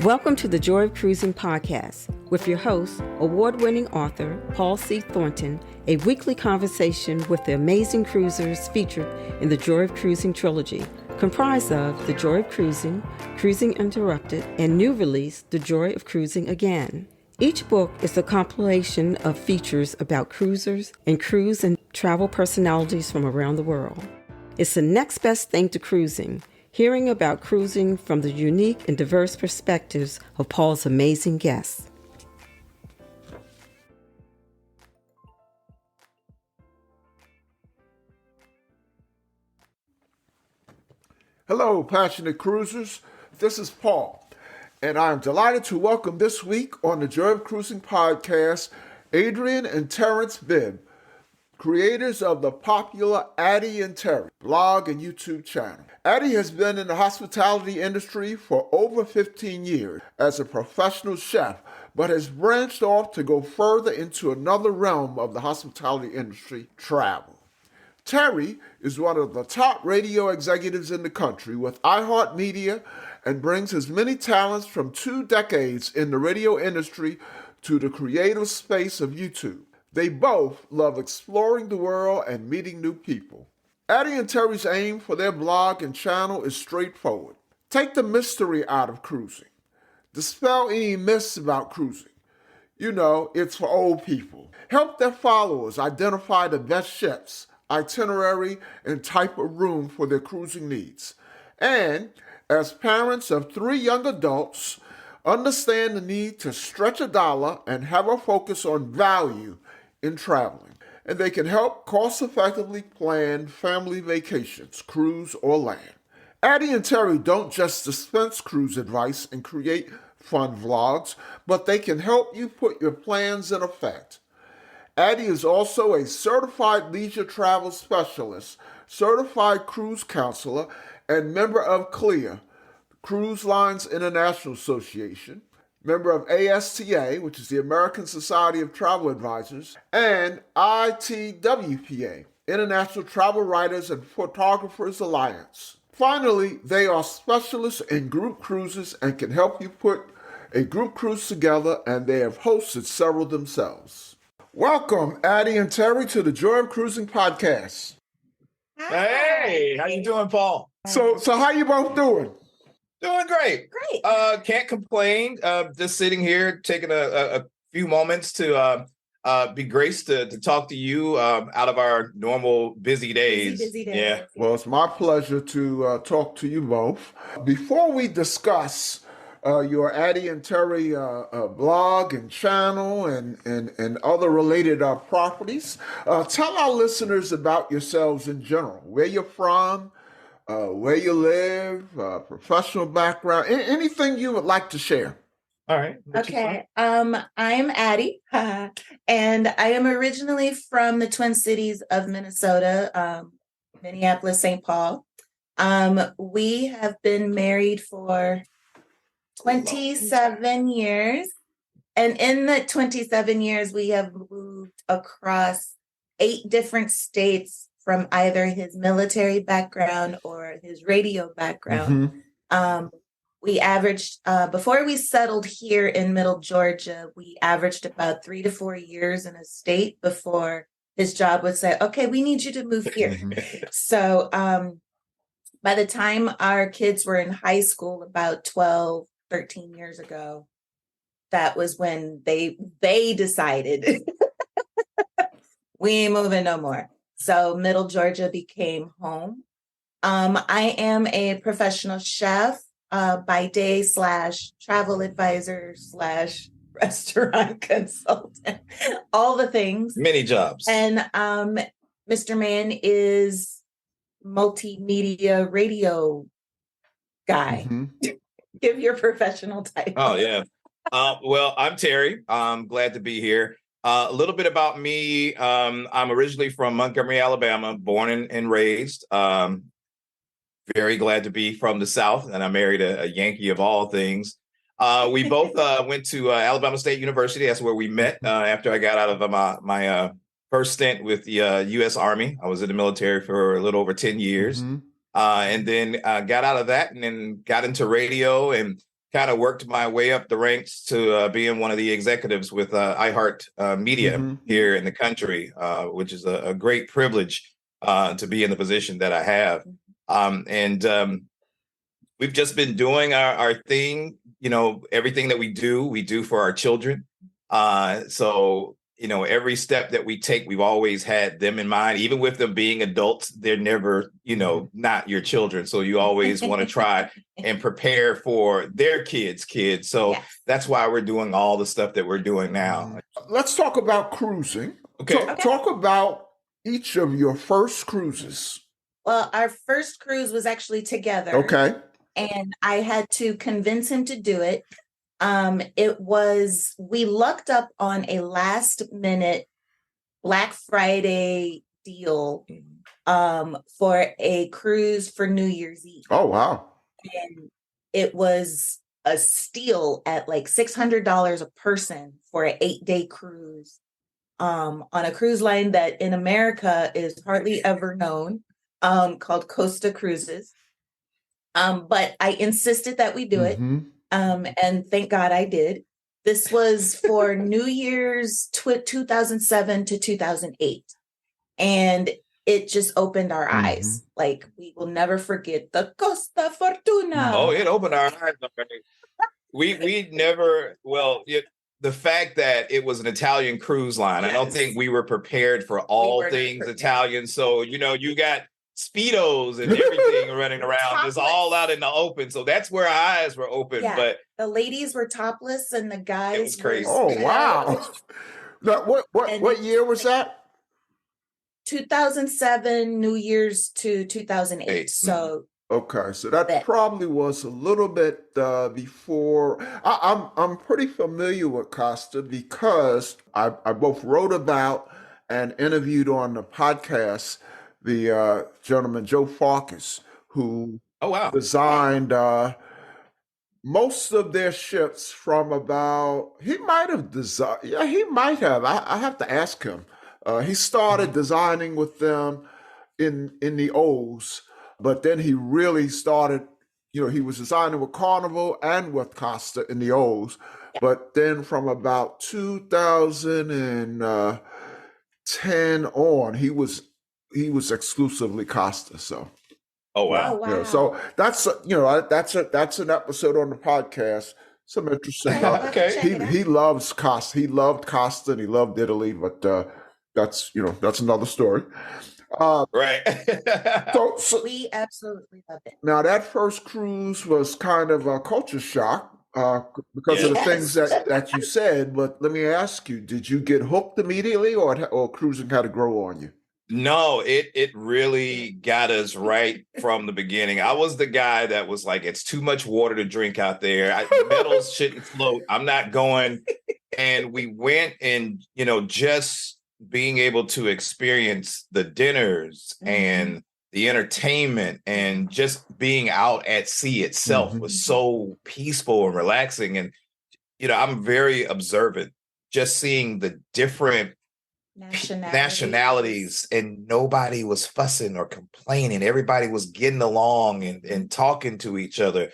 Welcome to the Joy of Cruising podcast with your host, award-winning author Paul C. Thornton, a weekly conversation with the amazing cruisers featured in the Joy of Cruising trilogy, comprised of The Joy of Cruising, Cruising Interrupted, and new release, The Joy of Cruising Again. Each book is a compilation of features about cruisers and cruise and travel personalities from around the world. It's the next best thing to cruising, hearing about cruising from the unique and diverse perspectives of Paul's amazing guests. Hello, passionate cruisers. This is Paul, and I'm delighted to welcome this week on the Joy of Cruising podcast, Adrienne and Terrence Bibb, creators of the popular Addy and Terry blog and YouTube channel. Addy has been in the hospitality industry for over 15 years as a professional chef, but has branched off to go further into another realm of the hospitality industry, travel. Terry is one of the top radio executives in the country with iHeartMedia and brings his many talents from 2 decades in the radio industry to the creative space of YouTube. They both love exploring the world and meeting new people. Addy and Terry's aim for their blog and channel is straightforward. Take the mystery out of cruising. Dispel any myths about cruising. You know, it's for old people. Help their followers identify the best ships, itinerary, and type of room for their cruising needs. And as parents of 3 young adults, understand the need to stretch a dollar and have a focus on value in traveling. And they can help cost-effectively plan family vacations, cruise or land. Addy and Terry don't just dispense cruise advice and create fun vlogs, but they can help you put your plans in effect. Addy is also a certified leisure travel specialist, certified cruise counselor, and member of CLIA, Cruise Lines International Association, member of ASTA, which is the American Society of Travel Advisors, and ITWPA, International Travel Writers and Photographers Alliance. Finally, they are specialists in group cruises and can help you put a group cruise together, and they have hosted several themselves. Welcome, Addy and Terry, to the Joy of Cruising podcast. Hey, how you doing, Paul? So how you both doing? Doing great. Can't complain. Just sitting here, taking a few moments to be graced to talk to you out of our normal busy days. Busy days. Yeah. Well, it's my pleasure to talk to you both. Before we discuss your Addy and Terry blog and channel and other related properties, tell our listeners about yourselves in general, where you're from, where you live, professional background, anything you would like to share. All right. Okay. I'm Addy, and I am originally from the Twin Cities of Minnesota, Minneapolis, St. Paul. We have been married for 27 years, and in the 27 years, we have moved across 8 different states from either his military background or his radio background. We averaged, before we settled here in Middle Georgia, we averaged about 3 to 4 years in a state before his job would say, okay, we need you to move here. So by the time our kids were in high school, about 12, 13 years ago, that was when they decided we ain't moving no more. So Middle Georgia became home. I am a professional chef by day / travel advisor / restaurant consultant, all the things. Many jobs. And Mr. Man is multimedia radio guy. Give your professional title. Oh, yeah. Well, I'm Terry. I'm glad to be here. A little bit about me. I'm originally from Montgomery, Alabama, born and raised. Very glad to be from the South, and I married a Yankee of all things. We both went to Alabama State University. That's where we met after I got out of my first stint with the U.S. Army. I was in the military for a little over 10 years. And then got out of that and then got into radio and kind of worked my way up the ranks to being one of the executives with iHeart Media here in the country, which is a great privilege to be in the position that I have. And we've just been doing our thing, everything that we do for our children. So, every step that we take, we've always had them in mind. Even with them being adults, they're never, not your children. So you always want to try and prepare for their kids. So that's why we're doing all the stuff that we're doing now. Let's talk about cruising. Okay. Talk about each of your first cruises. Well, our first cruise was actually together. Okay. And I had to convince him to do it. We lucked up on a last minute Black Friday deal for a cruise for New Year's Eve. Oh, wow. And it was a steal at like $600 a person for an 8-day cruise on a cruise line that in America is hardly ever known, called Costa Cruises. But I insisted that we do it. And thank God I did. This was for New Year's 2007 to 2008. And it just opened our eyes. Like, we will never forget the Costa Fortuna. Oh, it opened our eyes. We never, the fact that it was an Italian cruise line, I don't think we were prepared for all things Italian. So, you got Speedos and everything running around, just all out in the open. So that's where our eyes were open. Yeah. But the ladies were topless and the guys it was crazy. Oh, wow. Now, what year was that? 2007 New Year's to 2008. So okay, so that probably was a little bit before. I'm pretty familiar with Costa because I both wrote about and interviewed on the podcast the gentleman Joe Farkas, who designed most of their ships from about. He might have designed. Yeah, he might have. I have to ask him. He started designing with them in the O's, but then he really started. He was designing with Carnival and with Costa in the O's, but then from about 2010 on, he was exclusively Costa. So, oh wow. So that's that's an episode on the podcast. Some interesting. He loves Costa. He loved Costa and he loved Italy, but that's another story. Right. so we absolutely love it. Now that first cruise was kind of a culture shock because of the things that you said. But let me ask you: did you get hooked immediately, or cruising had to grow on you? No, it really got us right from the beginning. I was the guy that was like, it's too much water to drink out there. Metals shouldn't float. I'm not going. And we went and, just being able to experience the dinners and the entertainment and just being out at sea itself was so peaceful and relaxing. And, I'm very observant, just seeing the different nationalities, and nobody was fussing or complaining. Everybody was getting along and talking to each other.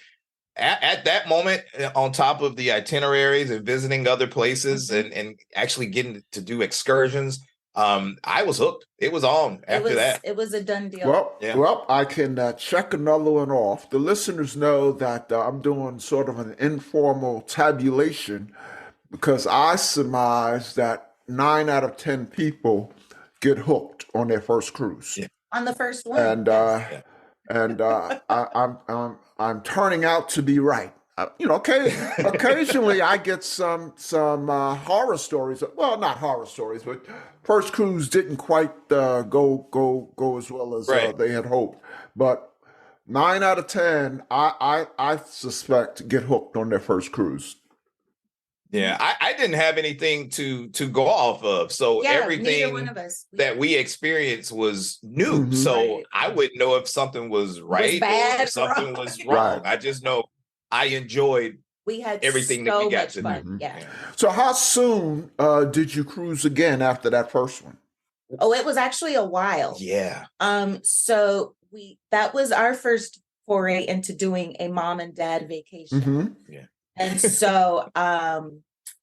At that moment, on top of the itineraries and visiting other places and actually getting to do excursions, I was hooked. It was on after that. It was a done deal. Well, I can check another one off. The listeners know that I'm doing sort of an informal tabulation because I surmise that 9 out of 10 people get hooked on their first cruise. Yeah. On the first one. And I'm turning out to be right. Occasionally I get some horror stories. Well, not horror stories, but first cruise didn't quite go as well as they had hoped. But 9 out of 10, I suspect, get hooked on their first cruise. Yeah, I didn't have anything to go off of. So everything that we experienced was new. So I wouldn't know if something was right or if something was wrong. I just know I enjoyed everything that we got to do. Yeah. So how soon did you cruise again after that first one? Oh, it was actually a while. Yeah. So that was our first foray into doing a mom and dad vacation. Mm-hmm. And so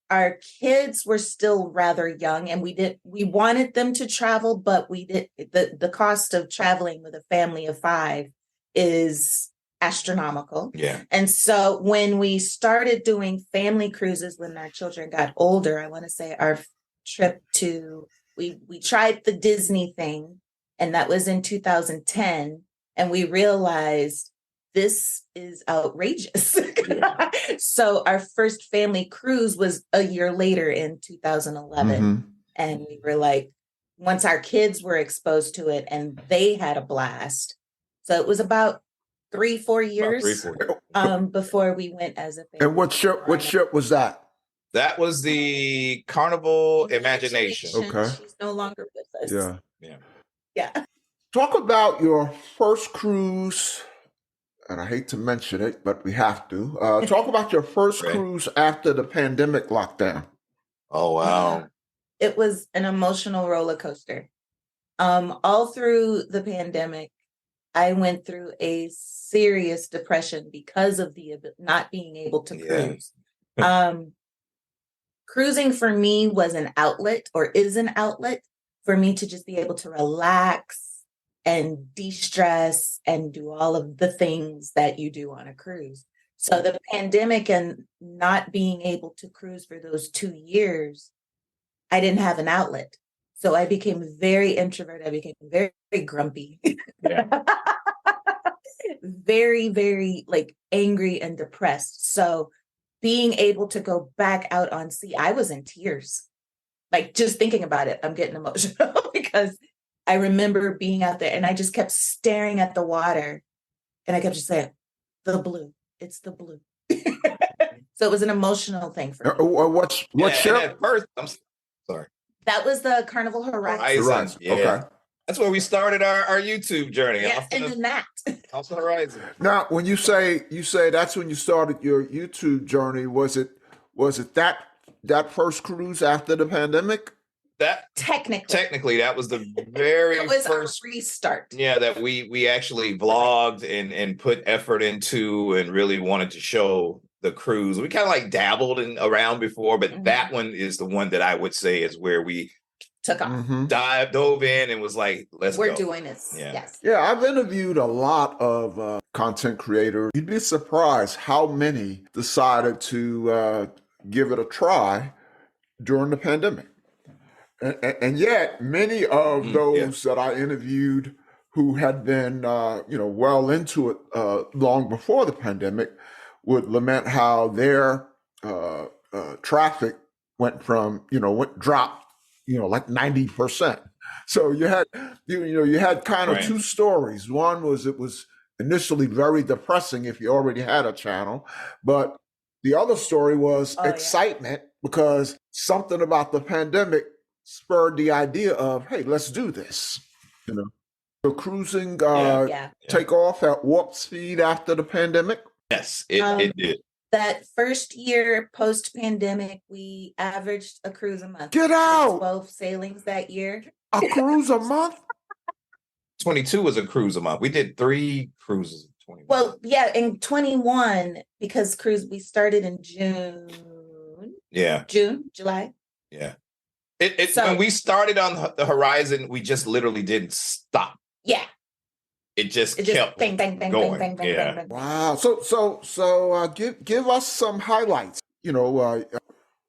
our kids were still rather young, and we wanted them to travel, but the cost of traveling with a family of 5 is astronomical. Yeah. And so when we started doing family cruises when our children got older, I want to say our trip to we tried the Disney thing, and that was in 2010, and we realized this is outrageous. So our first family cruise was a year later in 2011. Mm-hmm. And we were like, once our kids were exposed to it and they had a blast. So it was about 3-4 years before we went as a family. And what ship was that? That was the Carnival Imagination. Okay. She's no longer with us. Yeah. Yeah. Talk about your first cruise, and I hate to mention it, but we have to. Talk about your first cruise after the pandemic lockdown. Oh, wow. It was an emotional roller coaster. All through the pandemic, I went through a serious depression because of the not being able to cruise. Cruising for me was an outlet, or is an outlet, for me to just be able to relax and de-stress and do all of the things that you do on a cruise. So the pandemic and not being able to cruise for those 2 years, I didn't have an outlet. So I became very introverted. I became very, very grumpy. Yeah. Very, very like angry and depressed. So being able to go back out on sea, I was in tears. Like just thinking about it, I'm getting emotional because I remember being out there and I just kept staring at the water and I kept just saying, the blue, it's the blue. So it was an emotional thing for me. What ship? At first, I'm sorry. That was the Carnival Horizon. Horizon. Yeah. Okay. That's where we started our YouTube journey. Yes, and then that. Off the Horizon. Now, when you say that's when you started your YouTube journey, was it that first cruise after the pandemic? That technically that was the very first restart. Yeah, that we actually vlogged and put effort into and really wanted to show the cruise. We kind of like dabbled around before, but that one is the one that I would say is where we took off, dove in and was like, we're go. Doing this. Yeah. Yes. Yeah, I've interviewed a lot of content creators. You'd be surprised how many decided to give it a try during the pandemic. And yet many of those that I interviewed who had been, well into it long before the pandemic would lament how their traffic dropped, like 90%. So you had kind of two stories. One was it was initially very depressing if you already had a channel, but the other story was excitement because something about the pandemic spurred the idea of, hey, let's do this. So cruising take off at warp speed after the pandemic. Yes, it did. That first year post-pandemic, we averaged a cruise a month. Get out! 12 sailings that year. A cruise a month? 22 was a cruise a month. We did 3 cruises in 21. Well, yeah, in 21, because we started in June. Yeah. July. Yeah. When we started on the Horizon, we just literally didn't stop. Yeah. It just kept bang, bang, bang, going. bang, bang, bang, bang. Wow. So give us some highlights.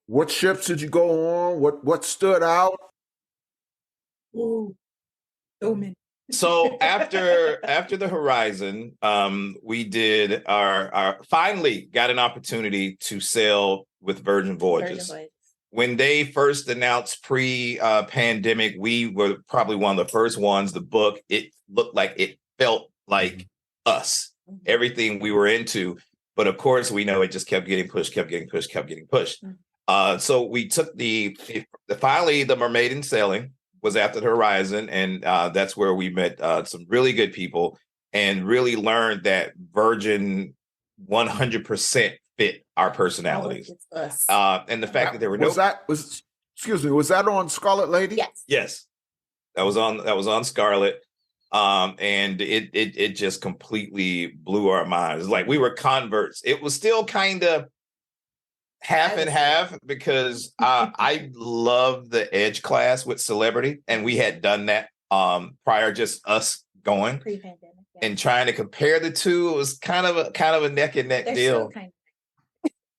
What ships did you go on? What stood out? Ooh, so many. So after the Horizon, we did our finally got an opportunity to sail with Virgin Voyages. When they first announced pre-pandemic, we were probably one of the first ones. The book, it looked like it felt like us, everything we were into. But of course, we know it just kept getting pushed. So we took finally the Mermaid Sailing was after the Horizon. And that's where we met some really good people and really learned that Virgin 100% fit our personalities. And the fact that there were was that on Scarlet Lady? Yes. Yes. That was on Scarlet. And it just completely blew our minds. Like we were converts. It was still kind of half and half because I love the Edge class with celebrity, and we had done that prior, just us going Pre-pandemic, and trying to compare the two. It was kind of a neck and neck They're deal. still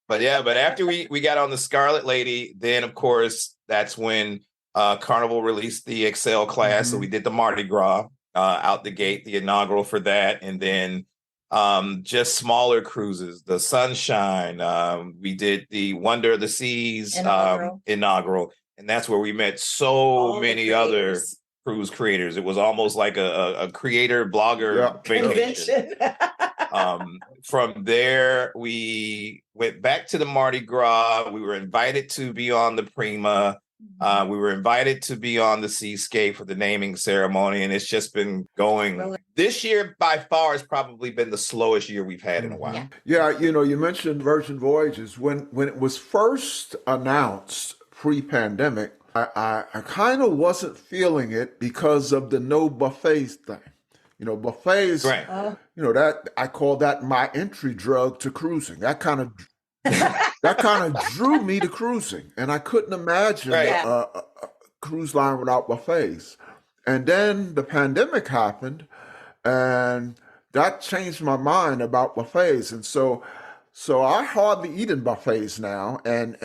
But after we got on the Scarlet Lady, then of course that's when Carnival released the Excel class. So we did the Mardi Gras out the gate, the inaugural for that, and then just smaller cruises, the Sunshine. We did the Wonder of the Seas inaugural, and that's where we met so many other cruise creators. It was almost like a creator blogger vacation. From there, we went back to the Mardi Gras. We were invited to be on the Prima. We were invited to be on the Seascape for the naming ceremony, and it's just been going. This year, by far, has probably been the slowest year we've had in a while. Yeah, you mentioned Virgin Voyages. When it was first announced pre-pandemic, I kind of wasn't feeling it because of the no buffets thing. Buffets, right. That I call that my entry drug to cruising. That kind of drew me to cruising, and I couldn't imagine a cruise line without buffets. And then the pandemic happened, and that changed my mind about buffets. And so I hardly eat in buffets now, and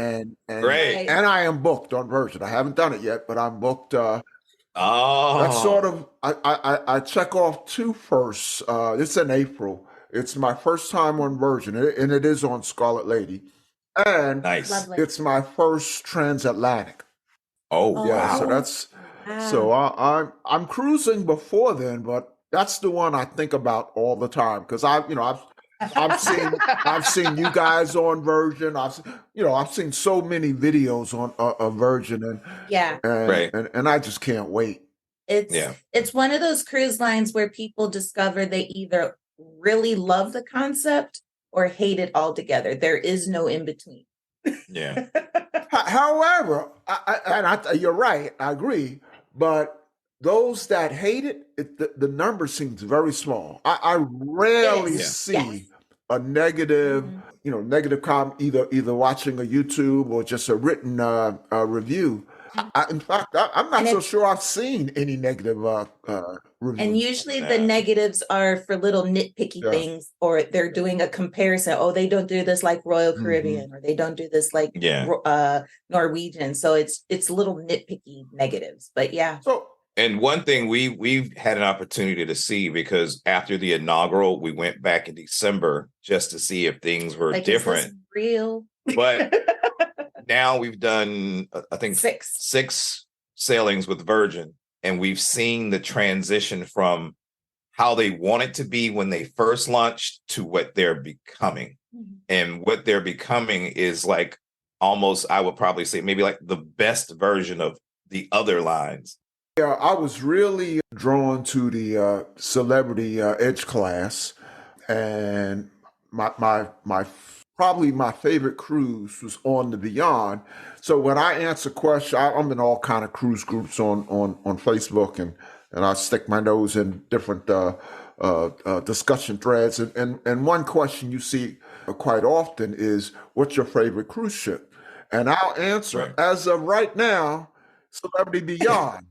Great. I am booked on Virgin. I haven't done it yet, but I'm booked. That's sort of I check off two firsts. It's in April. It's my first time on Virgin, and it is on Scarlet Lady, and nice. It's my first transatlantic. Oh yeah, wow! So that's so I'm cruising before then, but that's the one I think about all the time because I've seen you guys on Virgin. I've seen so many videos on Virgin, and I just can't wait. It's one of those cruise lines where people discover they either really love the concept or hate it altogether. There is no in between. Yeah. However, you're right. I agree, but those that hate it, the number seems very small. I rarely see a negative, negative comment either watching a YouTube or just a written review. In fact, I'm not so sure I've seen any negative reviews. And usually the negatives are for little nitpicky things, or they're doing a comparison. Oh, they don't do this like Royal Caribbean, or they don't do this like Norwegian. So it's little nitpicky negatives. But and one thing we've had an opportunity to see, because after the inaugural, we went back in December just to see if things were different. Is this real? But now we've done, I think, six sailings with Virgin, and we've seen the transition from how they want it to be when they first launched to what they're becoming. And what they're becoming is like almost, I would probably say, maybe like the best version of the other lines. Yeah, I was really drawn to the celebrity Edge class, and my probably my favorite cruise was on the Beyond. So when I answer questions, I'm in all kind of cruise groups on Facebook, and I stick my nose in different discussion threads. And one question you see quite often is, what's your favorite cruise ship? And I'll answer, as of right now, Celebrity Beyond.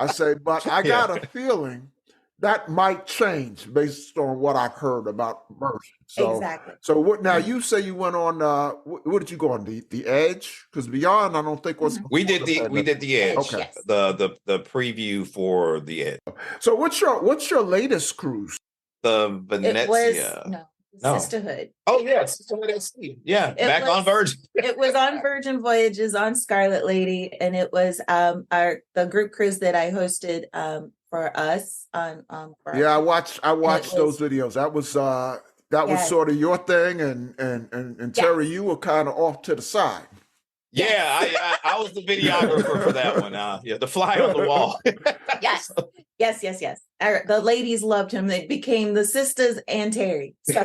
I say, but I got a feeling that might change based on what I've heard about Virgin. So, So what now? You say you went on. What did you go on? The Edge? Because Beyond, I don't think was. We did the Edge. Okay. The preview for the Edge. So what's your latest cruise? The Venezia. Sisterhood. Oh yeah, Sisterhood at Sea. Yeah, on Virgin. It was on Virgin Voyages on Scarlet Lady, and it was the group cruise that I hosted for us on. I watched those videos. That was sort of your thing, and Terry, you were kind of off to the side. Yeah, I was the videographer for that one. The fly on the wall. Yes. The ladies loved him. They became the sisters and Terry. So.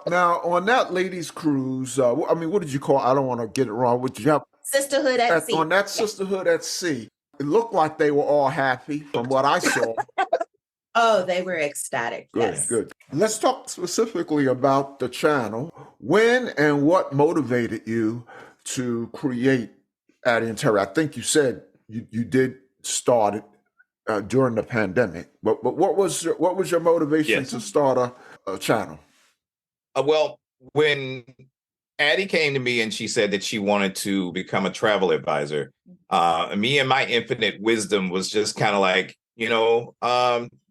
Now, on that ladies' cruise, what did you call? I don't want to get it wrong. What did you have? Sisterhood at Sea. On that Sisterhood at Sea, it looked like they were all happy from what I saw. Oh, they were ecstatic. Good, Yes. good. Let's talk specifically about the channel. When and what motivated you to create Addy and Terry? I think you said you did start it during the pandemic, but what was your motivation Yes. to start a channel? Well, when Addie came to me and she said that she wanted to become a travel advisor, me and my infinite wisdom was just kind of like,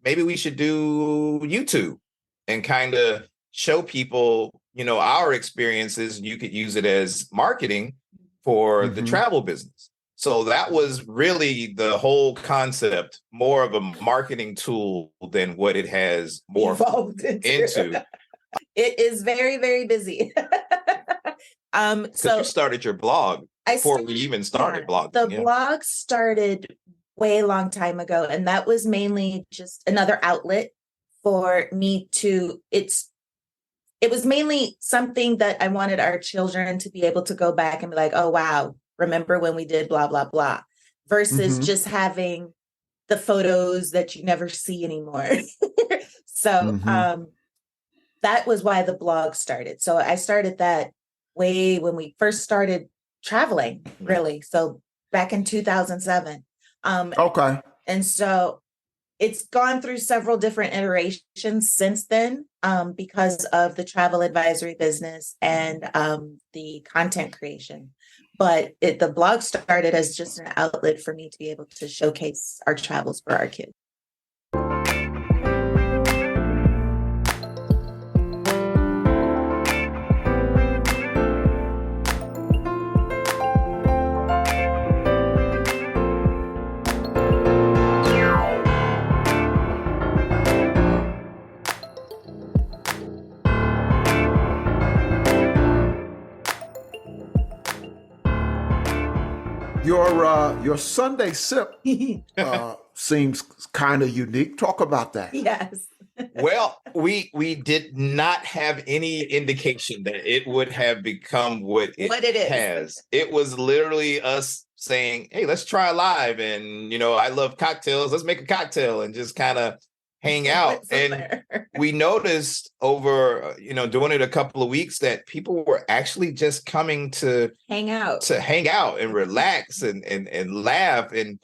maybe we should do YouTube and kind of show people, our experiences, and you could use it as marketing for the travel business. So that was really the whole concept, more of a marketing tool than what it has morphed Evolved into. It is very, very busy. So you started your blog before we even started blogging. The blog started way long time ago, and that was mainly just another outlet for me to. It was mainly something that I wanted our children to be able to go back and be like, "Oh wow, remember when we did blah blah blah," versus just having the photos that you never see anymore. So that was why the blog started. So I started that way when we first started traveling, really. So back in 2007. Okay. And so it's gone through several different iterations since then, because of the travel advisory business and the content creation. But the blog started as just an outlet for me to be able to showcase our travels for our kids. Your Sunday sip seems kind of unique. Talk about that. Yes. Well, we did not have any indication that it would have become what it has. It was literally us saying, "Hey, let's try live." And I love cocktails. Let's make a cocktail and just kind of hang out. And we noticed over doing it a couple of weeks that people were actually just coming to hang out and relax and laugh. And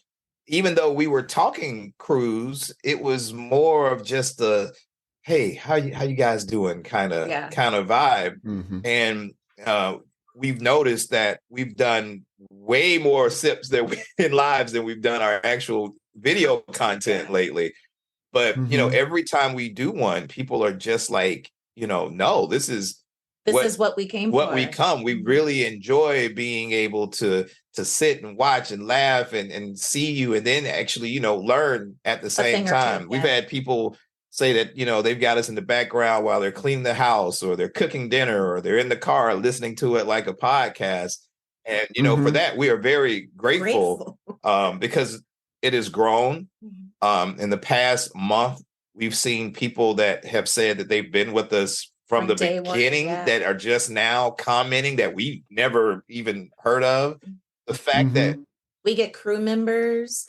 even though we were talking cruise, it was more of just a, "Hey, how you guys doing?" kind of vibe. And we've noticed that we've done way more sips in lives than we've done our actual video content lately. But every time we do one, people are just like, no, this is what we came for. We really enjoy being able to sit and watch and laugh and see you, and then actually learn at the same time. We've had people say that they've got us in the background while they're cleaning the house, or they're cooking dinner, or they're in the car listening to it like a podcast. And for that, we are very grateful. Because it has grown. In the past month, we've seen people that have said that they've been with us from the beginning, that are just now commenting that we never even heard of. The fact that we get crew members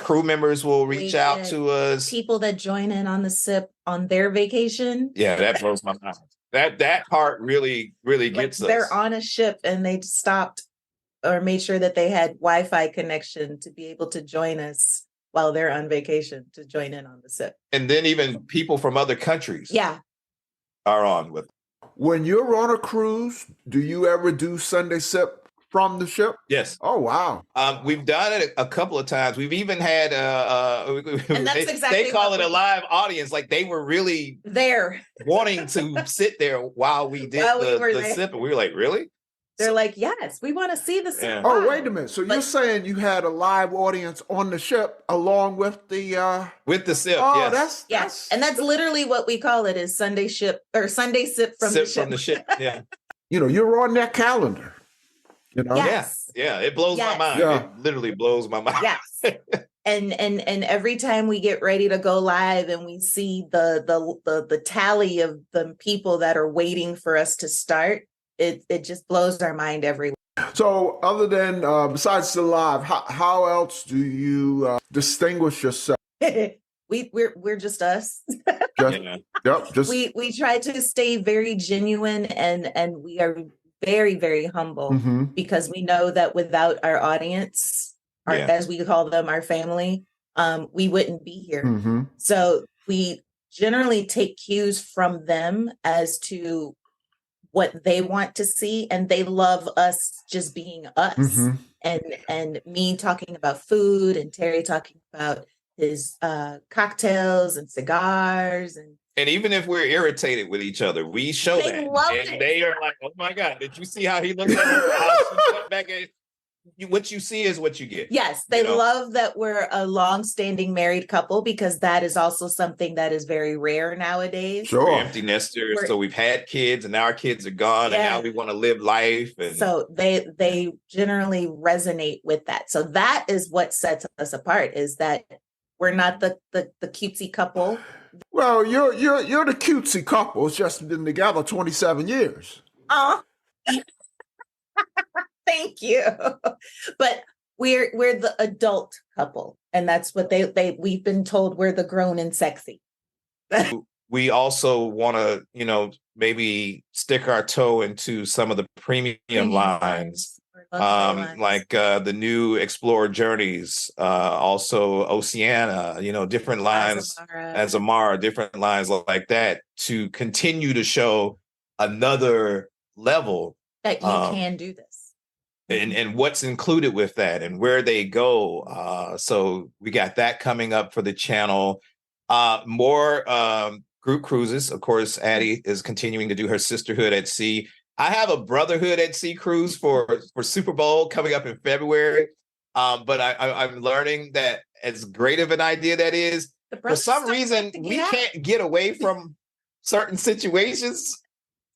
will reach out to us. People that join in on the sip on their vacation. Yeah, that blows my mind. That part really, really gets us. They're on a ship and they stopped or made sure that they had Wi-Fi connection to be able to join us while they're on vacation, to join in on the sip. And then even people from other countries are on with. When you're on a cruise, do you ever do Sunday sip from the ship? Yes. Oh, wow. We've done it a couple of times. We've even had and that's exactly they call it a live audience. Like they were really there wanting to sit there while we did the sip. And we were like, really? They're like, yes, we want to see the sip. Yeah. Oh, wait a minute. So you're saying you had a live audience on the ship along with the sip? Oh, yes. And that's literally what we call it, is Sunday sip from the ship. Yeah. You're on their calendar. Yes. Yeah. It blows my mind. Yeah. It literally blows my mind. Yes. And every time we get ready to go live and we see the tally of the people that are waiting for us to start, it just blows our mind every week. So other than besides the live, how else do you distinguish yourself? we're just us. Just, Yeah. yep, just We try to stay very genuine, and we are very, very humble mhm. because we know that without our audience, Yeah. as we call them, our family, we wouldn't be here. Mm-hmm. So we generally take cues from them as to what they want to see, and they love us just being us. Mm-hmm. And me talking about food, and Terry talking about his cocktails and cigars, and even if we're irritated with each other, we show They that. love And it. they are like, oh my God, did you see how he looked at her? How she looked back at you? What you see is what you get. yes, they You know? love that we're a long-standing married couple, because that is also something that is very rare nowadays. Sure. We're empty nesters. We're- So we've had kids and now our kids are gone and Yeah. now we want to live life. And So they generally resonate with that. So that is what sets us apart, is that we're not the cutesy couple. Well, you're the cutesy couple. It's just been together 27 years. Oh, thank you. But we're the adult couple, and that's what we've been told, we're the grown and sexy. we also want to, maybe stick our toe into some of the premium lines. Like the new Explore Journeys, also Oceana, different lines, Azamara, different lines like that, to continue to show another level that you can do this. and what's included with that and where they go. So we got that coming up for the channel. More group cruises. Of course, Addy is continuing to do her Sisterhood at Sea. I have a Brotherhood at Sea cruise for Super Bowl coming up in February. But I'm learning that as great of an idea that is, for some reason, we can't get away from certain situations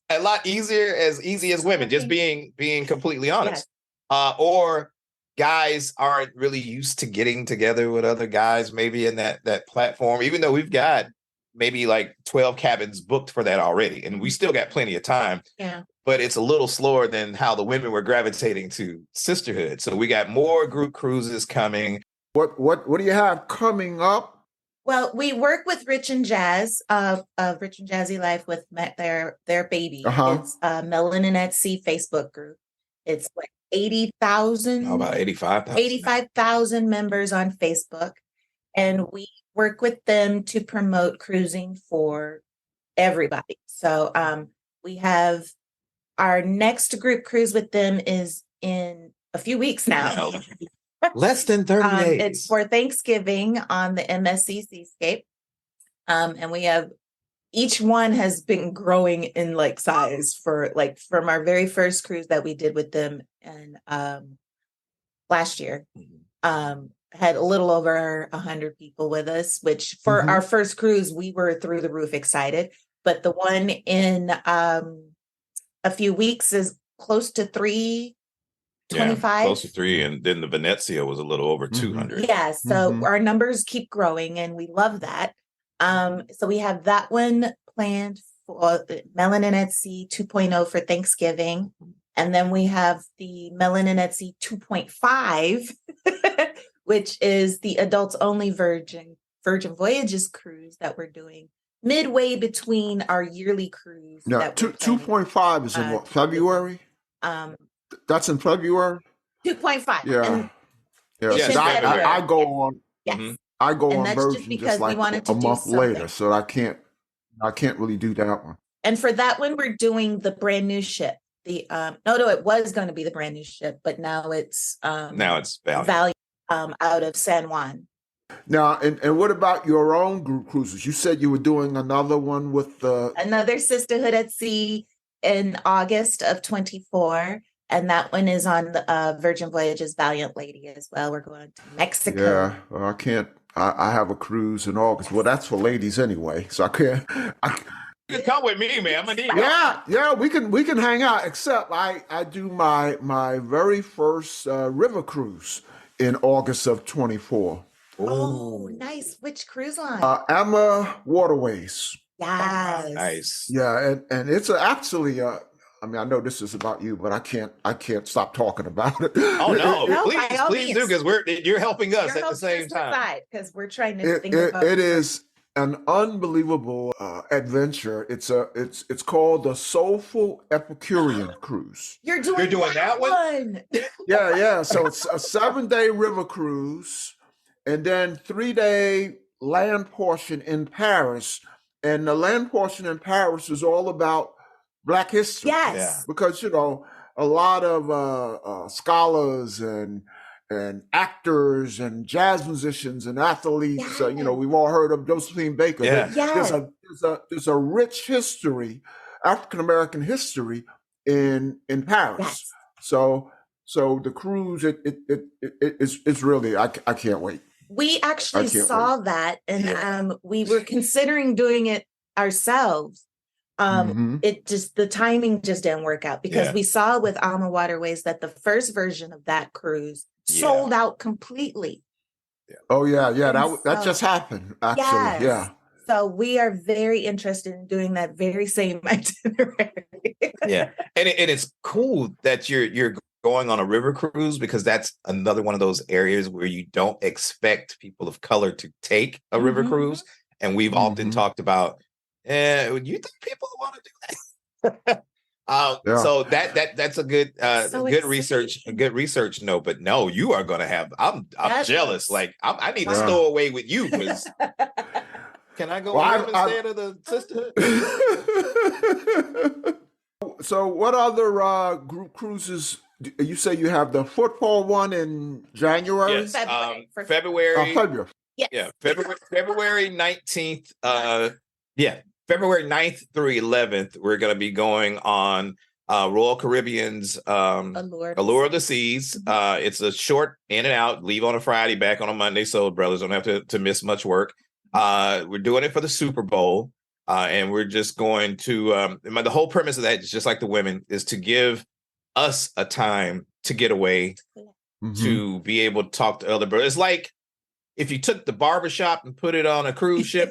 a lot easier, as easy as women, just being completely honest. Or guys aren't really used to getting together with other guys, maybe in that platform, even though we've got maybe like 12 cabins booked for that already. And we still got plenty of time. Yeah. But it's a little slower than how the women were gravitating to sisterhood. So we got more group cruises coming. What do you have coming up? Well, we work with Rich and Jazz, Rich and Jazzy Life, with their baby. Uh-huh. It's Melanin at Sea Facebook group. It's like 80,000. How about 85,000? 85,000 members on Facebook. And we work with them to promote cruising for everybody. So we have our next group cruise with them is in a few weeks now. Less than 30 days. It's for Thanksgiving on the MSC Seascape. And we have, each one has been growing in like size from our very first cruise that we did with them and last year. Had a little over 100 people with us, which for our first cruise, we were through the roof excited. But the one in a few weeks is close to 325. Close to 3. And then the Venezia was a little over 200. Yeah. So our numbers keep growing and we love that. So we have that one planned for Melanin at Sea 2.0 for Thanksgiving. And then we have the Melanin at Sea 2.5, which is the adults only Virgin Voyages cruise that we're doing midway between our yearly cruise. Yeah, 2.5 is in what, February? That's in February? 2.5. Yeah. Yes, I go on. Yes. I go And on that's just Virgin because just we like wanted to a do month later, something. so I can't really do that one. And for that one, we're doing the brand new ship. The no, it was going to be the brand new ship, but now it's Valiant out of San Juan. Now, and what about your own group cruises? You said you were doing another one with another Sisterhood at Sea in August of 24, and that one is on the Virgin Voyages Valiant Lady as well. We're going to Mexico. Yeah, well, I can't. I have a cruise in August. Well, that's for ladies anyway, so I can't. You can come with me, man. I'm gonna need Yeah, we can hang out. Except I do my very first river cruise in August of 24. Oh, nice. Which cruise line? Ama Waterways. Yes. Nice. Yeah, and it's actually I mean, I know this is about you, but I can't stop talking about it. Oh no, No, by all please do, means. because you're helping us You're at the same time. because we're trying to think about It is an unbelievable adventure. It's called the Soulful Epicurean Cruise. You're doing that one? Yeah. So it's a 7-day river cruise, and then 3-day land portion in Paris. And the land portion in Paris is all about Black history. Yes. Because a lot of scholars and actors and jazz musicians and athletes. Yes. We've all heard of Josephine Baker. Yeah. Yes. There's a rich history, African American history in Paris. Yes. So the cruise it's really I can't wait. We actually saw that, and we were considering doing it ourselves. It just, the timing just didn't work out, because we saw with Alma Waterways that the first version of that cruise sold out completely. Oh yeah. That just happened, actually. Yes. Yeah. So we are very interested in doing that very same itinerary. Yeah. And it's cool that you're going on a river cruise, because that's another one of those areas where you don't expect people of color to take a river cruise. And we've often talked about, you think people want to do that? So that's a good good research note. But no, you are going to have. I'm jealous. Like I need to stow away with you, because. Can I go instead of the sisterhood? So what other group cruises? You say you have the football one in January? Yes, February. February. Yes. Yeah, February 19th. February 9th through 11th, we're going to be going on Royal Caribbean's Allure of the Seas. It's a short in and out, leave on a Friday, back on a Monday, so brothers don't have to miss much work. We're doing it for the Super Bowl, and we're just going to the whole premise of that is just like the women, is to give us a time to get away, to be able to talk to other brothers. It's like if you took the barbershop and put it on a cruise ship.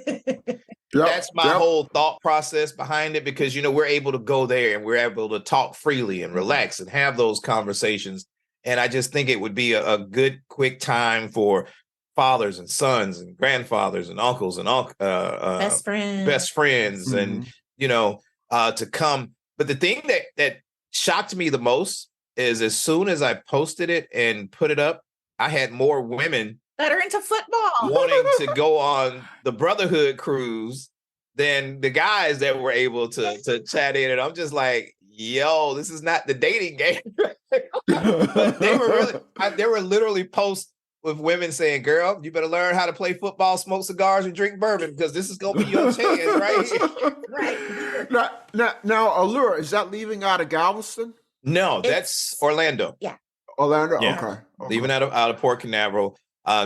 That's my whole thought process behind it, because we're able to go there and we're able to talk freely and relax and have those conversations. And I just think it would be a good quick time for fathers and sons and grandfathers and uncles and best friends and to come. But the thing that shocked me the most is, as soon as I posted it and put it up, I had more women that are into football wanting to go on the Brotherhood cruise than the guys that were able to chat in. And I'm just like, yo, this is not the dating game. But they were literally posts with women saying, girl, you better learn how to play football, smoke cigars, and drink bourbon, because this is going to be your chance right here. Right. Now, Allure, is that leaving out of Galveston? No, that's Orlando. Yeah. Orlando? Yeah. Okay. Leaving out of Port Canaveral.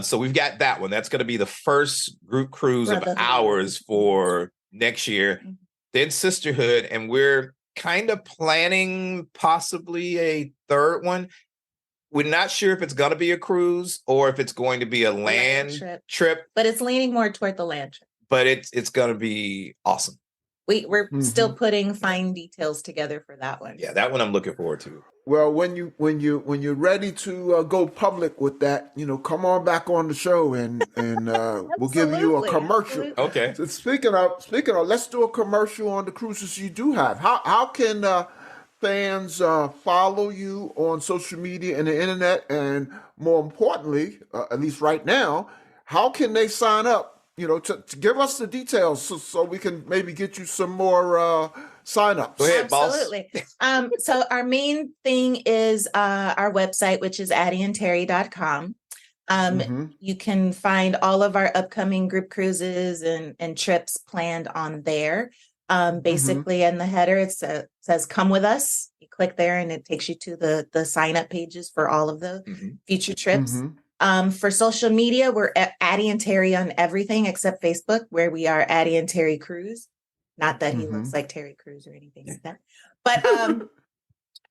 So we've got that one. That's going to be the first group cruise of ours for next year. Then Sisterhood, and we're kind of planning possibly a third one. We're not sure if it's going to be a cruise or if it's going to be a land trip. But it's leaning more toward the land trip. But it's going to be awesome. We're still putting fine details together for that one. Yeah, that one I'm looking forward to. Well, when you're ready to go public with that, come on back on the show and we'll give you a commercial. Absolutely. Okay. So speaking of, let's do a commercial on the cruises you do have. How can fans follow you on social media and the internet, and more importantly, at least right now, how can they sign up? To give us the details so we can maybe get you some more signups. Go ahead, boss. Absolutely. So our main thing is our website, which is addyandterry.com. You can find all of our upcoming group cruises and trips planned on there. Basically, in the header, it says "Come with us." You click there, and it takes you to the sign up pages for all of the future trips. For social media, we're at Addy and Terry on everything except Facebook, where we are Addy and Terry Cruise. Not that he looks like Terry Crews or anything like that,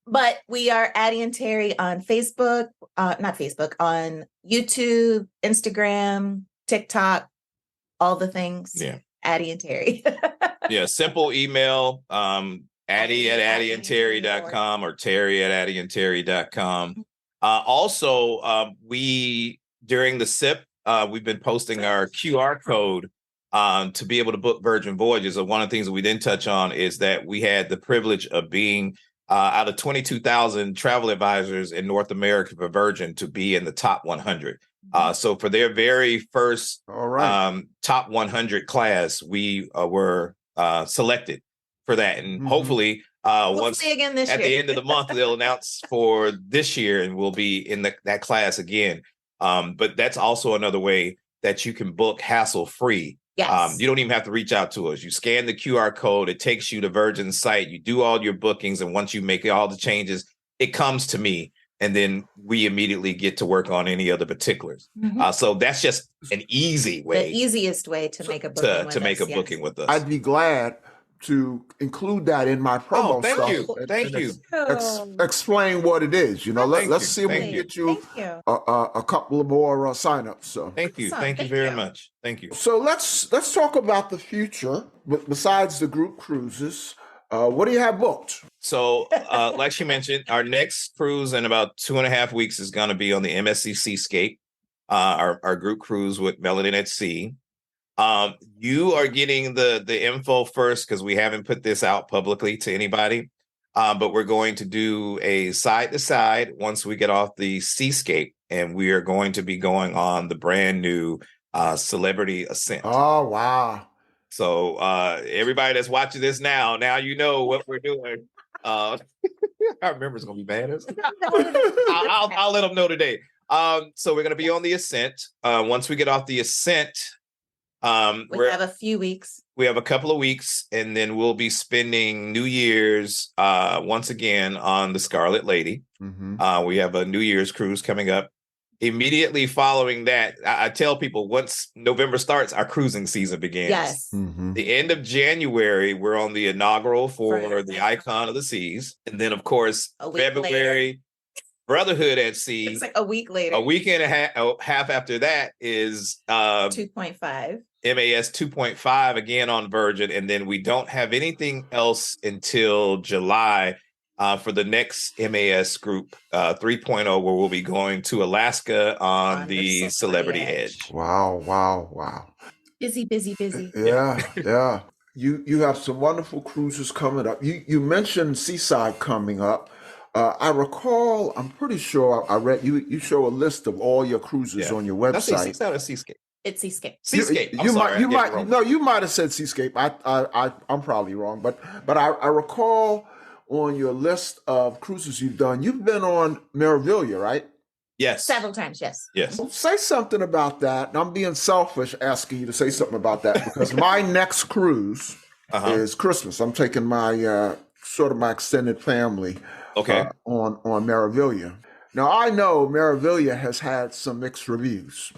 but we are Addy and Terry on Facebook, not Facebook, on YouTube, Instagram, TikTok, all the things. Yeah, Addy and Terry. Yeah, simple email. Addy at addyandterry.com or Terry at addyandterry.com. Also, we during the SIP, we've been posting our QR code to be able to book Virgin Voyages. And one of the things that we didn't touch on is that we had the privilege of being out of 22,000 travel advisors in North America for Virgin to be in the top 100. So for their very first top 100 class, we were selected for that. And hopefully once again this at year. the end of the month, they'll announce for this year and we'll be in that class again. But that's also another way that you can book hassle-free. Yes. You don't even have to reach out to us. You scan the QR code. It takes you to Virgin's site. You do all your bookings. And once you make all the changes, it comes to me. And then we immediately get to work on any other particulars. So that's just an easy way. The easiest way to make a booking booking with us. I'd be glad to include that in my promo stuff. Thank you. Explain what it is. Let's see if we can get you a couple of more signups. So thank you very much. Thank you. So let's talk about the future. Besides the group cruises, what do you have booked? So, like she mentioned, our next cruise in about 2.5 weeks is going to be on the MSC Seascape, our group cruise with Melanin at Sea. You are getting the info first because we haven't put this out publicly to anybody. But we're going to do a side to side once we get off the Seascape, and we are going to be going on the brand new Celebrity Ascent. Oh, wow. So everybody that's watching this now you know what we're doing. I remember it's gonna be bad. I'll let them know today. So we're gonna be on the Ascent. Once we get off the Ascent, we have a few weeks. We have a couple of weeks, and then we'll be spending New Year's once again on the Scarlet Lady. We have a New Year's cruise coming up. Immediately following that, I tell people once November starts, our cruising season begins. Yes. The end of January, we're on the inaugural for the Icon of the Seas. And then, of course, February, Brotherhood at Sea. It's like a week later. A week and a half after that is 2.5. MAS 2.5 again on Virgin. And then we don't have anything else until July. For the next MAS group 3.0, where we'll be going to Alaska on the Celebrity Edge. Wow. Busy. Yeah. You have some wonderful cruises coming up. You mentioned Seaside coming up. I recall, I'm pretty sure I read you show a list of all your cruises on your website. That's Seaside or Seascape? It's Seascape. Seascape. You might have said Seascape. I'm probably wrong, but I recall on your list of cruises you've done, you've been on Meraviglia, right? Yes. Several times, yes. Well, say something about that. And I'm being selfish asking you to say something about that because my next cruise is Christmas. I'm taking my my extended family on Meraviglia. Now, I know Meraviglia has had some mixed reviews.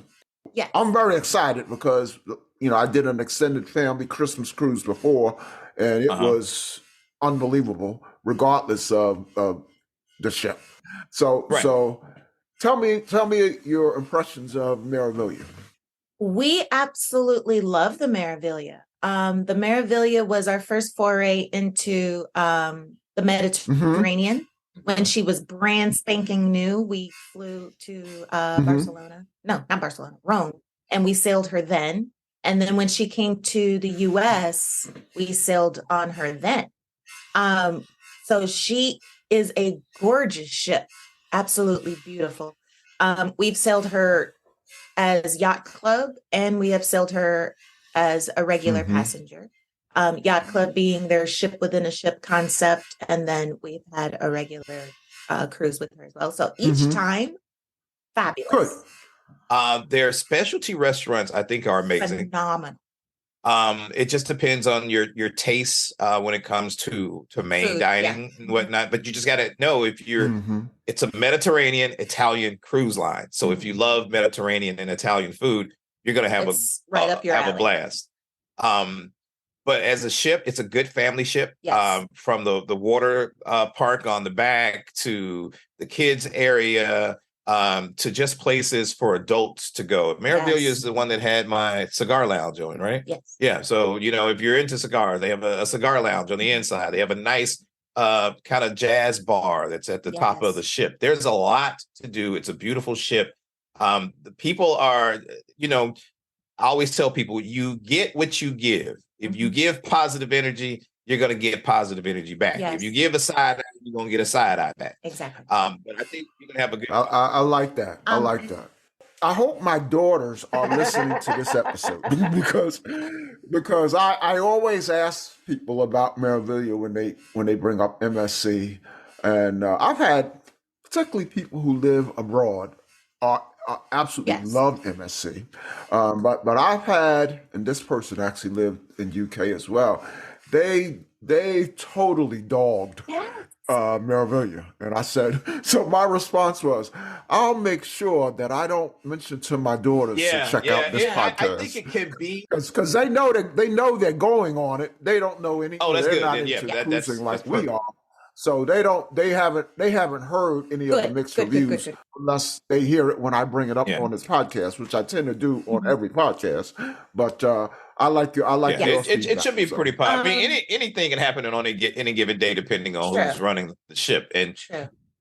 Yeah. I'm very excited because, I did an extended family Christmas cruise before, and it was unbelievable, regardless of the ship. So tell me your impressions of Meraviglia. We absolutely love the Meraviglia. The Meraviglia was our first foray into the Mediterranean. When she was brand spanking new, we flew to Barcelona. No, not Barcelona, Rome. And we sailed her then. And then when she came to the US, we sailed on her then. So she is a gorgeous ship, absolutely beautiful. We've sailed her as yacht club, and we have sailed her as a regular passenger. Yacht club being their ship within a ship concept, and then we've had a regular cruise with her as well. So each time, fabulous. Good. Their specialty restaurants, I think, are amazing. Phenomenal. It just depends on your tastes when it comes to main Food, dining and whatnot. But you just got to know if you're, it's a Mediterranean Italian cruise line. So if you love Mediterranean and Italian food, you're going to have a blast. But as a ship, it's a good family ship. Yes. From the water park on the back to the kids area to just places for adults to go. Meraviglia is the one that had my cigar lounge on, right? Yes. Yeah. So, if you're into cigars, they have a cigar lounge on the inside. They have a nice kind of jazz bar that's at the top of the ship. There's a lot to do. It's a beautiful ship. The people are, I always tell people, you get what you give. If you give positive energy, you're going to get positive energy back. Yes. If you give a side eye, you're going to get a side eye back. Exactly. But I think you're going to have a good I like that. I like that. I hope my daughters are listening to this episode because I always ask people about Meraviglia when they bring up MSC, and I've had particularly people who live abroad absolutely love MSC, but I've had, and this person actually lived in UK as well. They totally dogged Meraviglia, and I said, so my response was, I'll make sure that I don't mention to my daughters to check out this podcast. I think it could be because they know they're going on it. They don't know anything. Oh, that's they're good. not Then, into that's cruising like we perfect. are. So they haven't heard any of the mixed reviews unless they hear it when I bring it up on this podcast, which I tend to do on every podcast. But I like your it should be pretty popular. I mean, anything can happen on any given day depending on who's running the ship. And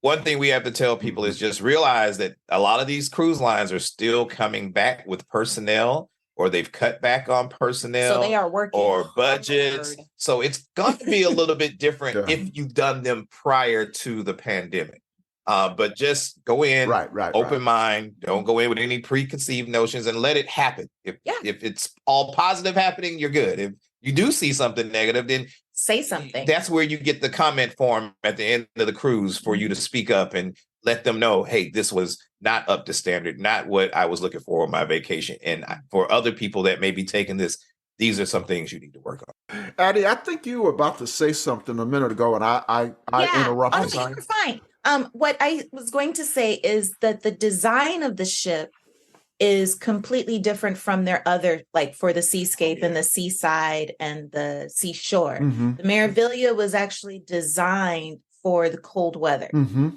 one thing we have to tell people is just realize that a lot of these cruise lines are still coming back with personnel, or they've cut back on personnel, so they are working or budgets. hard. So it's going to be a little bit different if you've done them prior to the pandemic. But just go in, open mind. Don't go in with any preconceived notions and let it happen. If it's all positive happening, you're good. If you do see something negative, then say something. That's where you get the comment form at the end of the cruise for you to speak up and let them know, hey, this was not up to standard, not what I was looking for on my vacation. And for other people that may be taking this, these are some things you need to work on. Addy, I think you were about to say something a minute ago, and I interrupted. Oh, you're fine. What I was going to say is that the design of the ship is completely different from their other, like for the seascape and the seaside and the seashore. The Meraviglia was actually designed for the cold weather.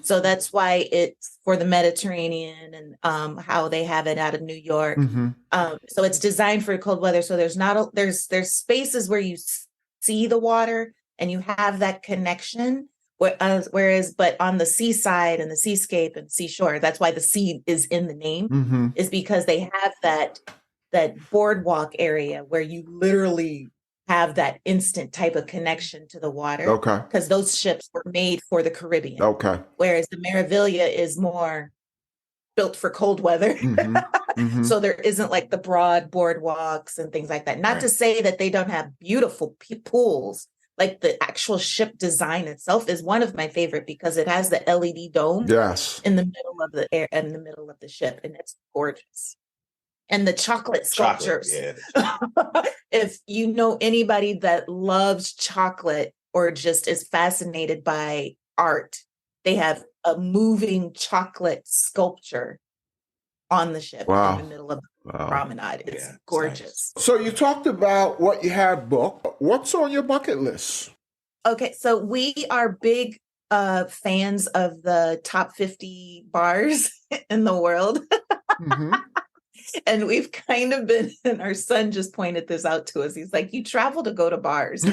So that's why it's for the Mediterranean and how they have it out of New York. So it's designed for cold weather. So there's spaces where you see the water and you have that connection. Whereas, but on the seaside and the seascape and seashore, that's why the sea is in the name, is because they have that boardwalk area where you literally have that instant type of connection to the water. Okay. Because those ships were made for the Caribbean. Okay. Whereas the Meraviglia is more built for cold weather. So there isn't like the broad boardwalks and things like that. Not to say that they don't have beautiful pools. Like the actual ship design itself is one of my favorite because it has the LED dome in the middle of the air and the middle of the ship, and it's gorgeous. And the chocolate sculptures. If you know anybody that loves chocolate or just is fascinated by art, they have a moving chocolate sculpture on the ship in the middle of the promenade. It's gorgeous. Nice. So you talked about what you have booked. What's on your bucket list? Okay, so we are big fans of the top 50 bars in the world. And we've kind of been, and our son just pointed this out to us. He's like, you travel to go to bars.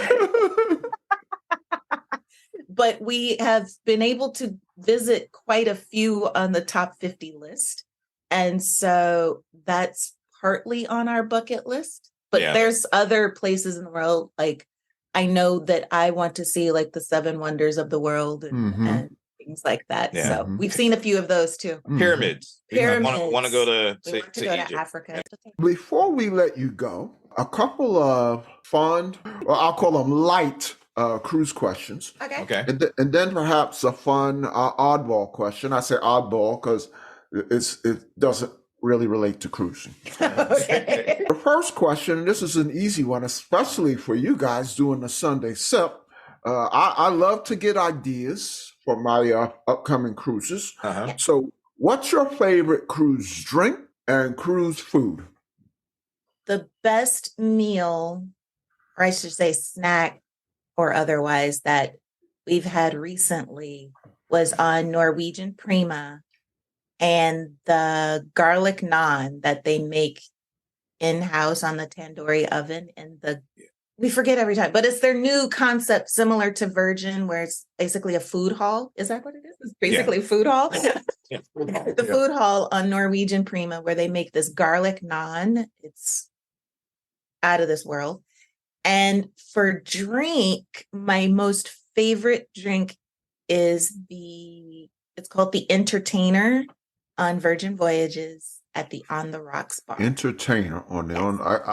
But we have been able to visit quite a few on the top 50 list. And so that's partly on our bucket list. But there's other places in the world, like I know that I want to see like the 7 wonders of the world and things like that. So we've seen a few of those too. Pyramids. Want to go to Egypt. Africa. Before we let you go, a couple of fun, or I'll call them light cruise questions. Okay. And then perhaps a fun oddball question. I say oddball because it doesn't really relate to cruising. Okay. The first question, and this is an easy one, especially for you guys doing the Sunday sip. I love to get ideas for my upcoming cruises. So what's your favorite cruise drink and cruise food? The best meal, or I should say snack or otherwise, that we've had recently was on Norwegian Prima. and the garlic naan that they make in-house on the tandoori oven, and we forget every time, but it's their new concept similar to Virgin, where it's basically a food hall. Is that what it is? It's basically a food hall. Yeah. The food hall on Norwegian Prima, where they make this garlic naan. It's out of this world. And for drink, my most favorite drink is it's called the Entertainer on Virgin Voyages at the On the Rocks bar. Entertainer on the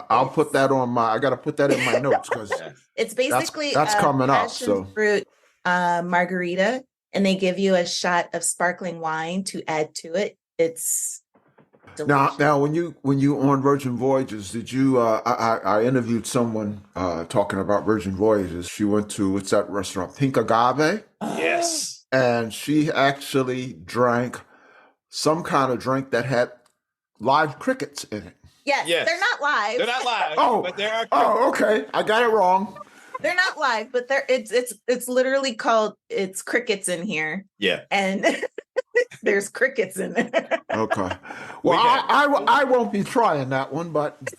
I'll put that on I got to put that in my notes because it's basically that's coming up. passion So fruit margarita, and they give you a shot of sparkling wine to add to it. It's delicious. now when you on Virgin Voyages, did you? I interviewed someone talking about Virgin Voyages. She went to what's that restaurant? Pink Agave. Yes. And she actually drank some kind of drink that had live crickets in it. Yes, they're not live. They're not live. But there are. Oh, okay. I got it wrong. They're not live, but it's literally called crickets in here. Yeah. And there's crickets in there. Okay. Well, I won't be trying that one, but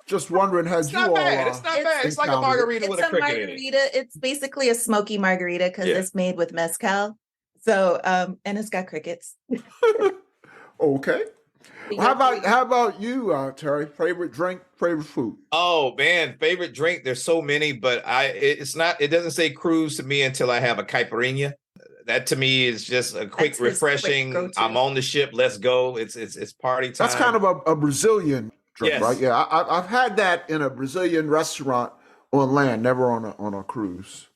just wondering, it's not bad. It's not bad. It's like a margarita with a cricket in it. It's basically a smoky margarita because it's made with mezcal. So, and it's got crickets. Okay. Well, how about you, Terry? Favorite drink, favorite food? Oh man, favorite drink. There's so many, but it doesn't say cruise to me until I have a caipirinha. That to me is just a quick, refreshing. Quick I'm on the ship. Let's go. It's party time. That's kind of a Brazilian drink, yes. right? Yeah, I've had that in a Brazilian restaurant on land, never on a cruise.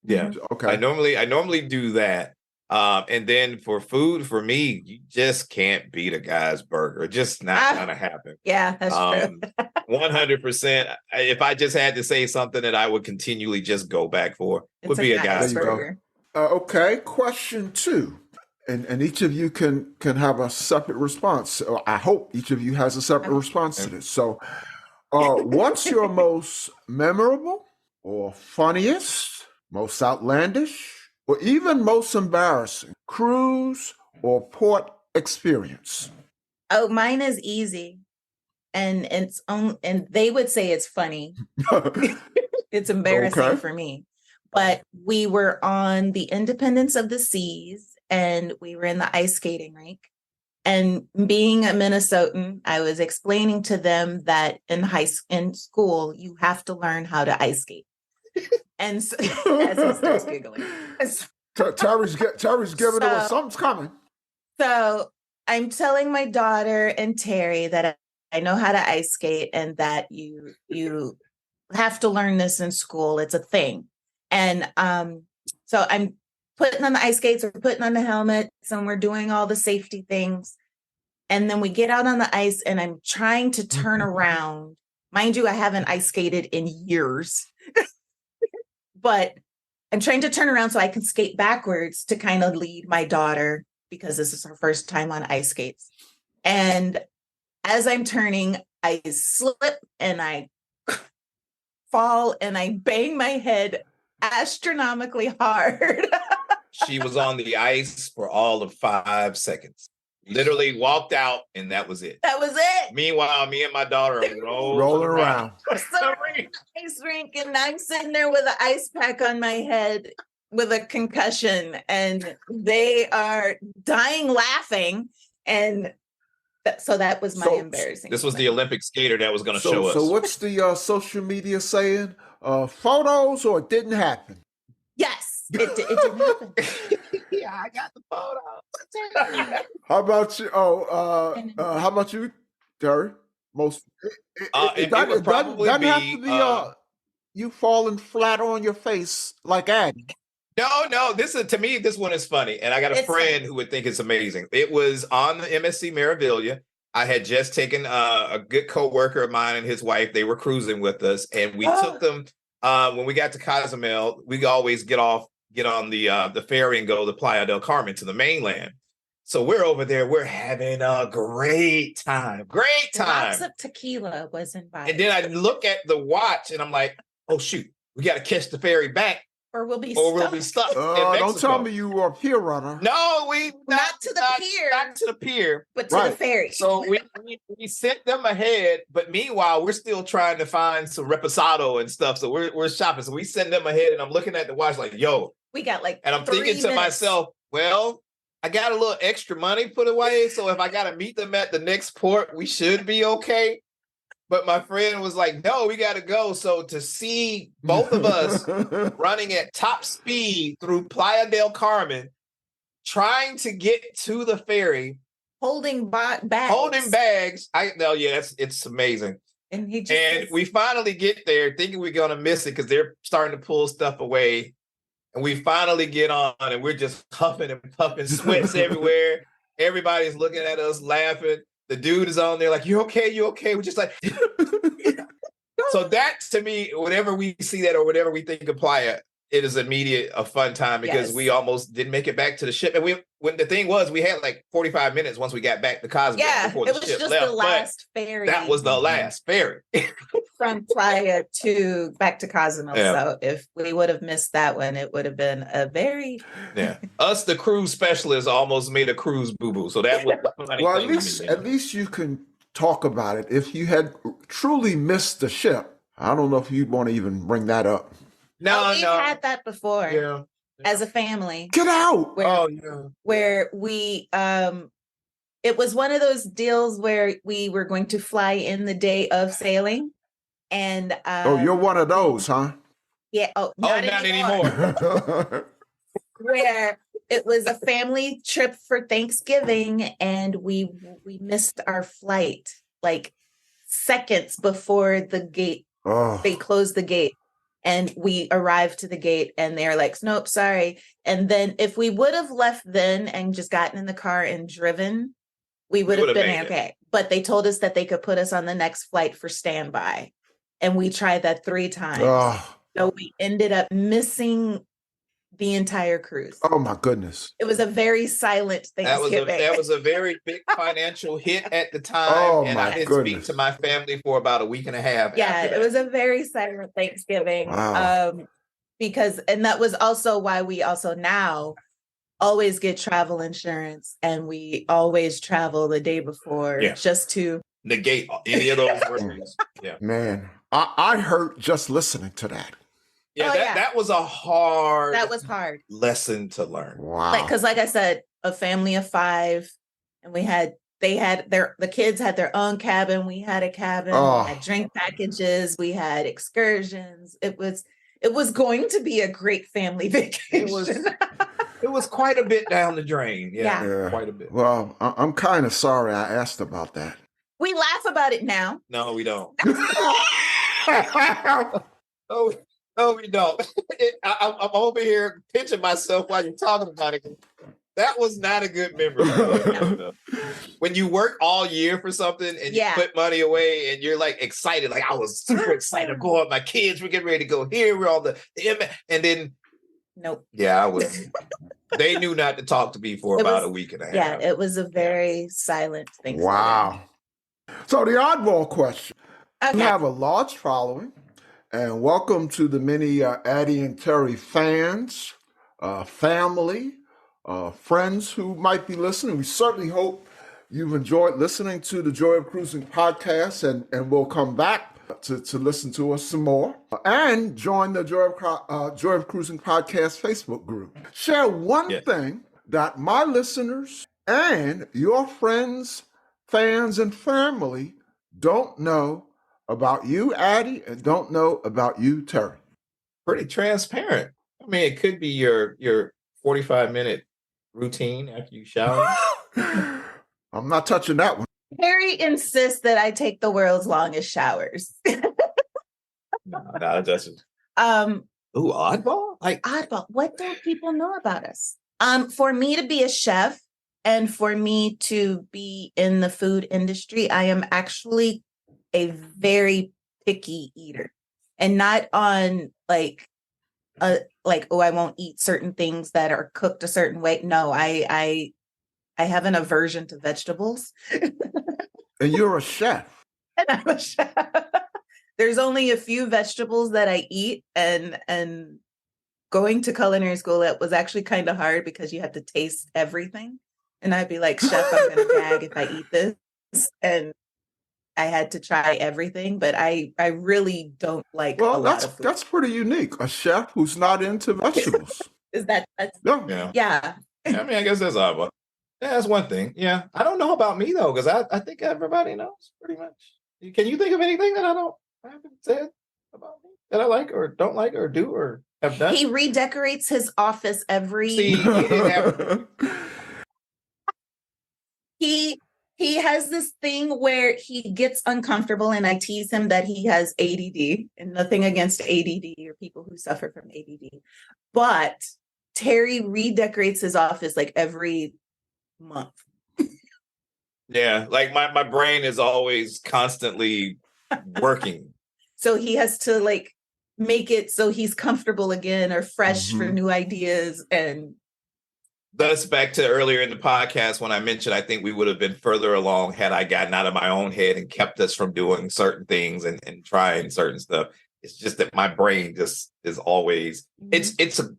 Yeah. Okay. I normally do that. And then for food, for me, you just can't beat a guy's burger. Just not gonna happen. Yeah, that's true. 100%. If I just had to say something that I would continually just go back for, would be a guy's burger. Okay, question 2. And each of you can have a separate response. I hope each of you has a separate response to this. So what's your most memorable or funniest, most outlandish, or even most embarrassing cruise or port experience? Oh, mine is easy. And they would say it's funny. It's embarrassing for me. But we were on the Independence of the Seas, and we were in the ice skating rink. And being a Minnesotan, I was explaining to them that in school, you have to learn how to ice skate. And so, as he starts giggling. Terry's giving it something's coming. So I'm telling my daughter and Terry that I know how to ice skate and that you have to learn this in school. It's a thing. And so I'm putting on the ice skates, we're putting on the helmet, and we're doing all the safety things. And then we get out on the ice and I'm trying to turn around. Mind you, I haven't ice skated in years. But I'm trying to turn around so I can skate backwards to kind of lead my daughter because this is her first time on ice skates. And as I'm turning, I slip and I fall and I bang my head astronomically hard. She was on the ice for all of 5 seconds. Literally walked out, and that was it. That was it. Meanwhile, me and my daughter are rolling around. So ice rink, and I'm sitting there with an ice pack on my head with a concussion, and they are dying laughing. And so that was my embarrassing. This was the Olympic skater that was going to show us. So what's the social media saying? Photos or it didn't happen? Yes, it didn't happen. Yeah, I got the photo. How about you? How about you, Terry? It doesn't have to be you falling flat on your face like Addy. No. To me, this one is funny, and I got a friend who would think it's amazing. It was on the MSC Meraviglia. I had just taken a good coworker of mine and his wife. They were cruising with us, and we took them when we got to Cozumel. We always get on the ferry and go to Playa del Carmen to the mainland. So we're over there. We're having a great time. Lots of tequila was invited. And then I look at the watch, and I'm like, "Oh shoot, we got to catch the ferry back." Or we'll be or we'll be stuck. stuck in Mexico. Don't tell me you were a pier runner. No, we Not to the pier. Not to the pier. But to the ferry. So we sent them ahead, but meanwhile we're still trying to find some reposado and stuff. So we're shopping. So we send them ahead, and I'm looking at the watch like, yo, we got like, and I'm thinking to myself, well, I got a little extra money put away, so if I got to meet them at the next port, we should be okay. But my friend was like, no, we got to go. So to see both of us running at top speed through Playa del Carmen, trying to get to the ferry, holding bags. It's amazing. And we finally get there thinking we're going to miss it because they're starting to pull stuff away. And we finally get on and we're just huffing and puffing, sweats everywhere. Everybody's looking at us laughing. The dude is on there like, you okay? You okay? We're just like, so that to me, whenever we see that or whenever we think of Playa, it is a fun time because we almost didn't make it back to the ship. And when the thing was, we had like 45 minutes once we got back to Cosmo. Yeah, before it the was ship just left. the last ferry. That was the last ferry. From Playa back to Cozumel. Yeah. So if we would have missed that one, it would have been a very... Yeah. Us, the cruise specialists, almost made a cruise boo-boo. So that was the funny well, thing. At least you can talk about it. If you had truly missed the ship, I don't know if you'd want to even bring that up. We've had that before. Yeah. As a family. Get out! Where we... it was one of those deals where we were going to fly in the day of sailing. And you're one of those, huh? Yeah. Not anymore. Where it was a family trip for Thanksgiving, and we missed our flight like seconds before the gate. They closed the gate, and we arrived to the gate, and they're like, "Nope, sorry." And then if we would have left then and just gotten in the car and driven, we would have been okay. But they told us that they could put us on the next flight for standby. And we tried that 3 times. So we ended up missing the entire cruise. Oh my goodness. It was a very silent Thanksgiving. That was a very big financial hit at the time. I didn't speak to my family for about a week and a half. Yeah, it was a very silent Thanksgiving. Wow. And that was also why we also now always get travel insurance, and we always travel the day before just to negate any of those words. Yeah. Man, I hurt just listening to that. Yeah, that was a hard. That was hard lesson to learn. Wow. Because like I said, a family of 5, and the kids had their own cabin. We had a cabin. We had drink packages. We had excursions. It was going to be a great family vacation. It was quite a bit down the drain. Yeah. Quite a bit. Well, I'm kind of sorry I asked about that. We laugh about it now. No, we don't. No, we don't. I'm over here pinching myself while you're talking about it. That was not a good memory. When you work all year for something and you put money away and you're like excited, like I was super excited to go out. My kids, we're getting ready to go here. We're all and then nope. Yeah, I was. They knew not to talk to me for about a week and a half. Yeah, it was a very silent thing. Wow. So the oddball question. Okay. You have a large following, and welcome to the many Addy and Terry fans, family, friends who might be listening. We certainly hope you've enjoyed listening to the Joy of Cruising podcast, and we'll come back to listen to us some more. And join the Joy of Cruising podcast Facebook group. Share one thing that my listeners and your friends, fans, and family don't know about you, Addy, and don't know about you, Terry. Pretty transparent. I mean, it could be your 45-minute routine after you shower. I'm not touching that one. Terry insists that I take the world's longest showers. No, that doesn't. Oddball? Oddball. What don't people know about us? For me to be a chef and for me to be in the food industry, I am actually a very picky eater, and not on I won't eat certain things that are cooked a certain way. No, I have an aversion to vegetables. And you're a chef. And I'm a chef. There's only a few vegetables that I eat, and going to culinary school, it was actually kind of hard because you had to taste everything. And I'd be like, chef, I'm going to gag if I eat this. And I had to try everything, but I really don't like a lot of food. That's pretty unique. A chef who's not into vegetables. That's Yeah. I mean, I guess that's odd, but that's one thing. Yeah. I don't know about me though, because I think everybody knows pretty much. Can you think of anything that I haven't said about me that I like or don't like or do or have done? He redecorates his office every He has this thing where he gets uncomfortable, and I tease him that he has ADD, and nothing against ADD or people who suffer from ADD. But Terry redecorates his office like every month. Yeah, like my brain is always constantly working. So he has to like make it so he's comfortable again or fresh for new ideas. And thus back to earlier in the podcast when I mentioned I think we would have been further along had I gotten out of my own head and kept us from doing certain things and trying certain stuff. It's just that my brain just is always it's a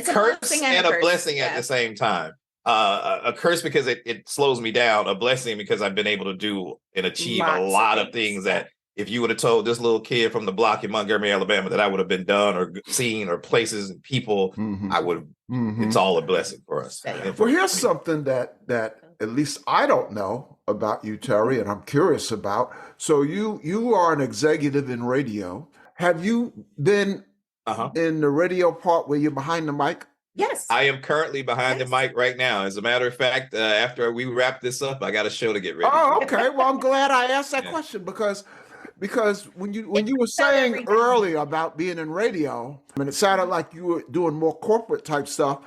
curse and a blessing at the same time. A curse because it slows me down, a blessing because I've been able to do and achieve a lot of things that if you would have told this little kid from the block in Montgomery, Alabama, that I would have been done or seen or places and people, I would. It's all a blessing for us. Well, here's something that at least I don't know about you, Terry, and I'm curious about. So you are an executive in radio. Have you been in the radio part where you're behind the mic? Yes. I am currently behind the mic right now. As a matter of fact, after we wrap this up, I got a show to get ready. Oh, okay. Well, I'm glad I asked that question because when you were saying earlier about being in radio, and it sounded like you were doing more corporate type stuff,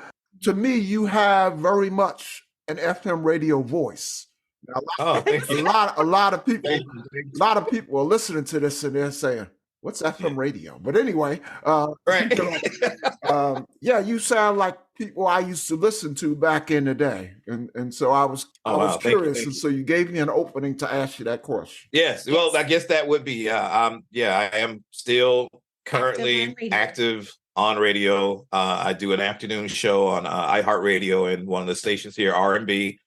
to me, you have very much an FM radio voice. Now, thank you. A lot of people are listening to this and they're saying, "What's FM radio?" But anyway, right. You sound like people I used to listen to back in the day, and so I was curious, and so you gave me an opening to ask you that question. Yes, well, I guess that would be. I am still currently active on radio. I do an afternoon show on iHeartRadio and one of the stations here, R&B.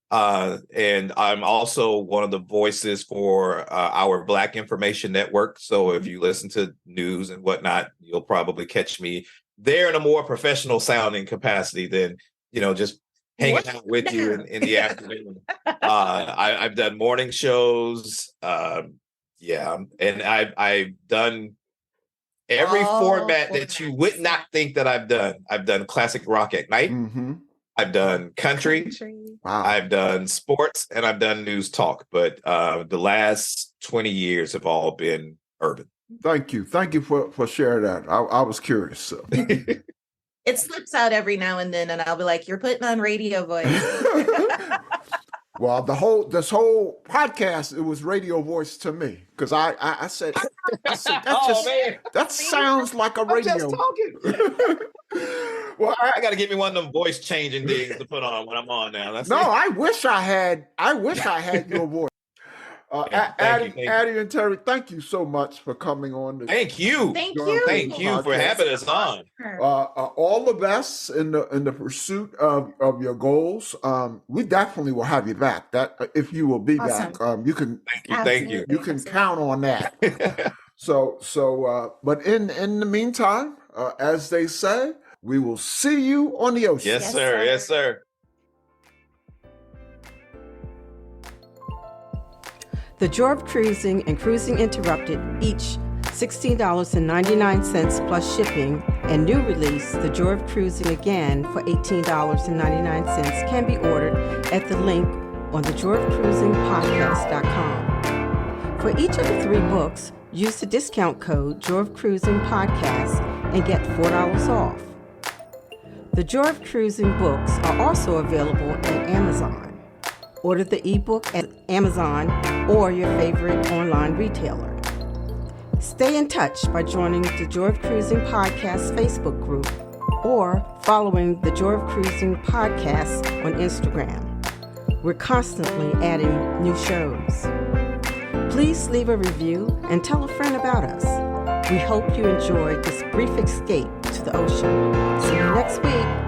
And I'm also one of the voices for our Black Information Network. So if you listen to news and whatnot, you'll probably catch me there in a more professional sounding capacity than, just hanging out with you in the afternoon. I've done morning shows. And I've done every format that you would not think that I've done. I've done classic rock at night. I've done country. Wow. I've done sports, and I've done news talk. But the last 20 years have all been urban. Thank you for sharing that. I was curious. So. It slips out every now and then, and I'll be like, "You're putting on radio voice." Well, this whole podcast, it was radio voice to me because I said that sounds like a radio. I'm just talking. Well, I got to get me one of them voice changing things to put on when I'm on now. I wish I had your voice. Addy and Terry, thank you so much for coming on. Thank you for having us on. All the best in the pursuit of your goals. We definitely will have you back. That if you will be back, you can. Thank you. You can count on that. But in the meantime, as they say, we will see you on the ocean. Yes, sir. Yes, sir. The Joy of Cruising and Cruising Interrupted, each $16.99 plus shipping, and new release, The Joy of Cruising Again for $18.99 can be ordered at the link on thejoyofcruisingpodcast.com. For each of the 3 books, use the discount code Joy of Cruising Podcast and get $4 off. The Joy of Cruising books are also available at Amazon. Order the ebook at Amazon or your favorite online retailer. Stay in touch by joining the Joy of Cruising Podcast Facebook group or following the Joy of Cruising Podcast on Instagram. We're constantly adding new shows. Please leave a review and tell a friend about us. We hope you enjoyed this brief escape to the ocean. See you next week.